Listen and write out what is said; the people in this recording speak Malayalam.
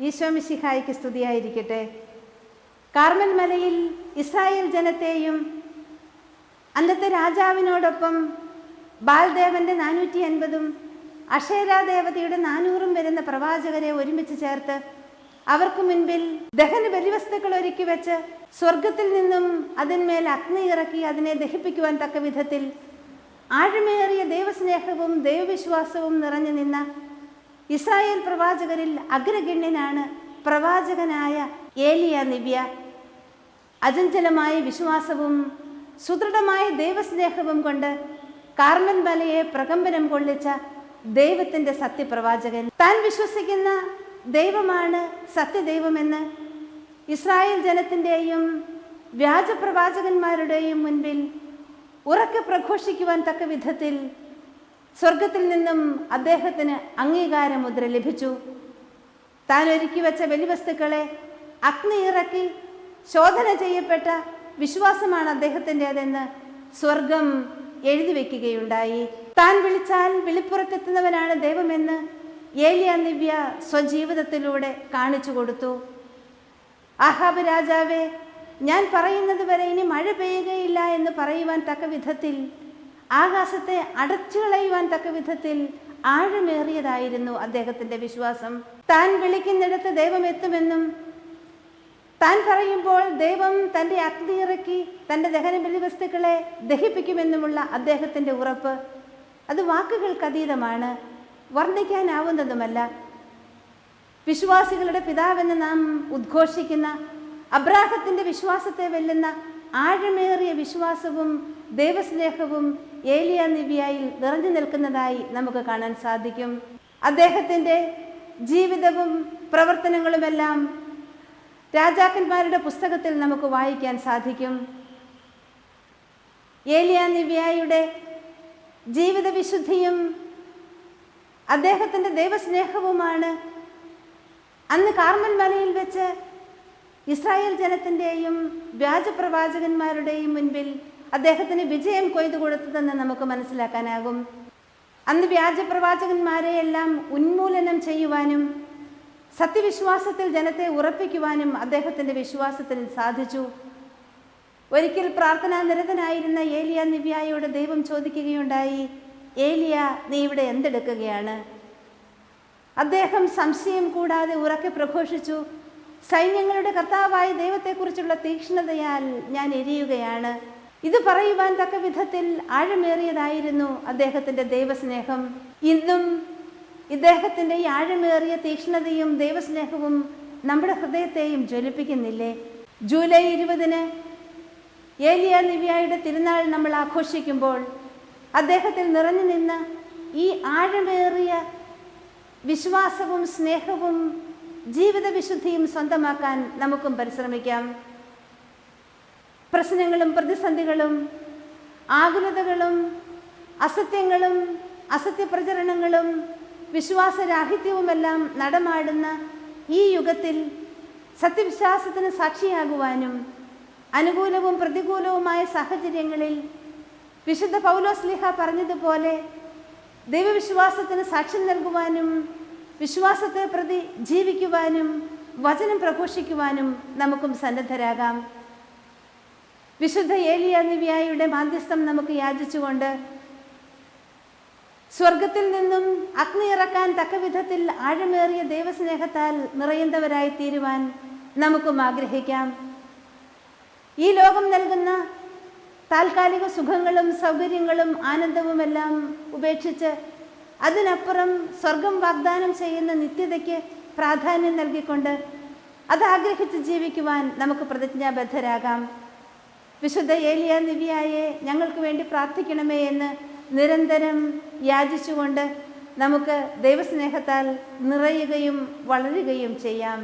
ഈശോ മിശിഹായ്ക്ക് സ്തുതിയായിരിക്കട്ടെ. കാർമൽ മലയിൽ ഇസ്രായേൽ ജനത്തെയും അന്നത്തെ രാജാവിനോടൊപ്പം ബാൽദേവന്റെ 450 അഷേരാ ദേവതയുടെ 400 വരുന്ന പ്രവാചകരെ ഒരുമിച്ച് ചേർത്ത് അവർക്ക് മുൻപിൽ ദഹന ബലിവസ്തുക്കൾ ഒരുക്കി വെച്ച് സ്വർഗത്തിൽ നിന്നും അതിന്മേൽ അഗ്നി ഇറക്കി അതിനെ ദഹിപ്പിക്കുവാൻ തക്ക വിധത്തിൽ ആഴമേറിയ ദൈവസ്നേഹവും ദൈവവിശ്വാസവും നിറഞ്ഞു നിന്ന ഇസ്രായേൽ പ്രവാചകരിൽ അഗ്രഗണ്യനാണ് പ്രവാചകനായ ഏലിയ നിവ്യ. അചഞ്ചലമായ വിശ്വാസവും സുദൃഢമായ ദൈവസ്നേഹവും കൊണ്ട് കാർമൽ മലയെ പ്രകമ്പനം കൊള്ളിച്ച ദൈവത്തിൻ്റെ സത്യപ്രവാചകൻ. താൻ വിശ്വസിക്കുന്ന ദൈവമാണ് സത്യദൈവമെന്ന് ഇസ്രായേൽ ജനത്തിൻ്റെയും വ്യാജപ്രവാചകന്മാരുടെയും മുൻപിൽ ഉറക്കെ പ്രഘോഷിക്കുവാൻ തക്ക വിധത്തിൽ സ്വർഗത്തിൽ നിന്നും അദ്ദേഹത്തിന് അംഗീകാരമുദ്ര ലഭിച്ചു. താൻ ഒരുക്കി വെച്ച ബലിവസ്തുക്കളെ അഗ്നി ഇറക്കി ശോധന ചെയ്യപ്പെട്ട വിശ്വാസമാണ് അദ്ദേഹത്തിൻ്റെതെന്ന് സ്വർഗം എഴുതി വയ്ക്കുകയുണ്ടായി. താൻ വിളിച്ചാൽ വിളിപ്പുറത്തെത്തുന്നവനാണ് ദൈവമെന്ന് ഏലിയ നിവ്യ സ്വജീവിതത്തിലൂടെ കാണിച്ചു കൊടുത്തു. ആഹാബ് രാജാവേ, ഞാൻ പറയുന്നത് വരെ ഇനി മഴ പെയ്യുകയില്ല എന്ന് പറയുവാൻ തക്ക വിധത്തിൽ, ആകാശത്തെ അടച്ചു കളയുവാൻ തക്ക വിധത്തിൽ ആഴമേറിയതായിരുന്നു അദ്ദേഹത്തിൻ്റെ വിശ്വാസം. താൻ വിളിക്കുന്നിടത്ത് ദൈവം എത്തുമെന്നും താൻ പറയുമ്പോൾ ദൈവം തൻ്റെ അഗ്നി ഇറക്കി തൻ്റെ ദഹന ബലിവസ്തുക്കളെ ദഹിപ്പിക്കുമെന്നുമുള്ള അദ്ദേഹത്തിൻ്റെ ഉറപ്പ്, അത് വാക്കുകൾക്കതീതമാണ്, വർണ്ണിക്കാനാവുന്നതുമല്ല. വിശ്വാസികളുടെ പിതാവെന്ന് നാം ഉദ്ഘോഷിക്കുന്ന അബ്രാഹത്തിൻ്റെ വിശ്വാസത്തെ വെല്ലുന്ന ആഴമേറിയ വിശ്വാസവും ദൈവസ്നേഹവും ഏലിയ നിവ്യയിൽ നിറഞ്ഞു നിൽക്കുന്നതായി നമുക്ക് കാണാൻ സാധിക്കും. അദ്ദേഹത്തിൻ്റെ ജീവിതവും പ്രവർത്തനങ്ങളുമെല്ലാം രാജാക്കന്മാരുടെ പുസ്തകത്തിൽ നമുക്ക് വായിക്കാൻ സാധിക്കും. ഏലിയ നിവ്യയുടെ ജീവിത വിശുദ്ധിയും അദ്ദേഹത്തിൻ്റെ ദൈവസ്നേഹവുമാണ് അന്ന് കാർമൽ മലയിൽ വെച്ച് ഇസ്രായേൽ ജനത്തിൻ്റെയും വ്യാജപ്രവാചകന്മാരുടെയും മുൻപിൽ അദ്ദേഹത്തിന് വിജയം കൊയ്തു കൊടുത്തതെന്ന് നമുക്ക് മനസ്സിലാക്കാനാകും. അന്ന് വ്യാജപ്രവാചകന്മാരെയെല്ലാം ഉന്മൂലനം ചെയ്യുവാനും സത്യവിശ്വാസത്തിൽ ജനത്തെ ഉറപ്പിക്കുവാനും അദ്ദേഹത്തിൻ്റെ വിശ്വാസത്തിന് സാധിച്ചു. ഒരിക്കൽ പ്രാർത്ഥനാ നിരതനായിരുന്ന ഏലിയ നിവ്യയോട് ദൈവം ചോദിക്കുകയുണ്ടായി, ഏലിയ, നീ ഇവിടെ എന്തെടുക്കുകയാണ്? അദ്ദേഹം സംശയം കൂടാതെ ഉറക്കെ പ്രഘോഷിച്ചു, സൈന്യങ്ങളുടെ കർത്താവായ ദൈവത്തെക്കുറിച്ചുള്ള തീക്ഷ്ണതയാൽ ഞാൻ എരിയുകയാണ്. ഇത് പറയുവാൻ തക്ക വിധത്തിൽ ആഴമേറിയതായിരുന്നു അദ്ദേഹത്തിൻ്റെ ദൈവസ്നേഹം. ഇന്നും ഇദ്ദേഹത്തിൻ്റെ ഈ ആഴമേറിയ തീക്ഷ്ണതയും ദൈവസ്നേഹവും നമ്മുടെ ഹൃദയത്തെയും ജ്വലിപ്പിക്കുന്നില്ലേ? ജൂലൈ 20 ഏലിയ നിവ്യയുടെ തിരുനാൾ നമ്മൾ ആഘോഷിക്കുമ്പോൾ അദ്ദേഹത്തിൽ നിറഞ്ഞു നിന്ന ഈ ആഴമേറിയ വിശ്വാസവും സ്നേഹവും ജീവിത വിശുദ്ധിയും സ്വന്തമാക്കാൻ നമുക്കും പരിശ്രമിക്കാം. പ്രശ്നങ്ങളും പ്രതിസന്ധികളും ആകുലതകളും അസത്യങ്ങളും അസത്യപ്രചരണങ്ങളും വിശ്വാസരാഹിത്യവുമെല്ലാം നടമാടുന്ന ഈ യുഗത്തിൽ സത്യവിശ്വാസത്തിന് സാക്ഷിയാകുവാനും അനുകൂലവും പ്രതികൂലവുമായ സാഹചര്യങ്ങളിൽ വിശുദ്ധ പൗലോസ്ലീഹ പറഞ്ഞതുപോലെ ദൈവവിശ്വാസത്തിന് സാക്ഷ്യം നൽകുവാനും വിശ്വാസത്തെ പ്രതി ജീവിക്കുവാനും വചനം പ്രഘോഷിക്കുവാനും നമുക്കും സന്നദ്ധരാകാം. വിശുദ്ധ ഏലിയ നിവ്യയുടെ മാധ്യസ്ഥം നമുക്ക് യാചിച്ചുകൊണ്ട് സ്വർഗത്തിൽ നിന്നും അഗ്നി ഇറക്കാൻ തക്ക വിധത്തിൽ ആഴമേറിയ ദൈവസ്നേഹത്താൽ നിറയുന്നവരായി തീരുവാൻ നമുക്കും ആഗ്രഹിക്കാം. ഈ ലോകം നൽകുന്ന താൽക്കാലിക സുഖങ്ങളും സൗകര്യങ്ങളും ആനന്ദവുമെല്ലാം ഉപേക്ഷിച്ച് അതിനപ്പുറം സ്വർഗം വാഗ്ദാനം ചെയ്യുന്ന നിത്യതയ്ക്ക് പ്രാധാന്യം നൽകിക്കൊണ്ട് അത് ആഗ്രഹിച്ച് ജീവിക്കുവാൻ നമുക്ക് പ്രതിജ്ഞാബദ്ധരാകാം. വിശുദ്ധ ഏലിയ നിവ്യയെ ഞങ്ങൾക്ക് വേണ്ടി പ്രാർത്ഥിക്കണമേ എന്ന് നിരന്തരം യാചിച്ചുകൊണ്ട് നമുക്ക് ദൈവസ്നേഹത്താൽ നിറയുകയും വളരുകയും ചെയ്യാം.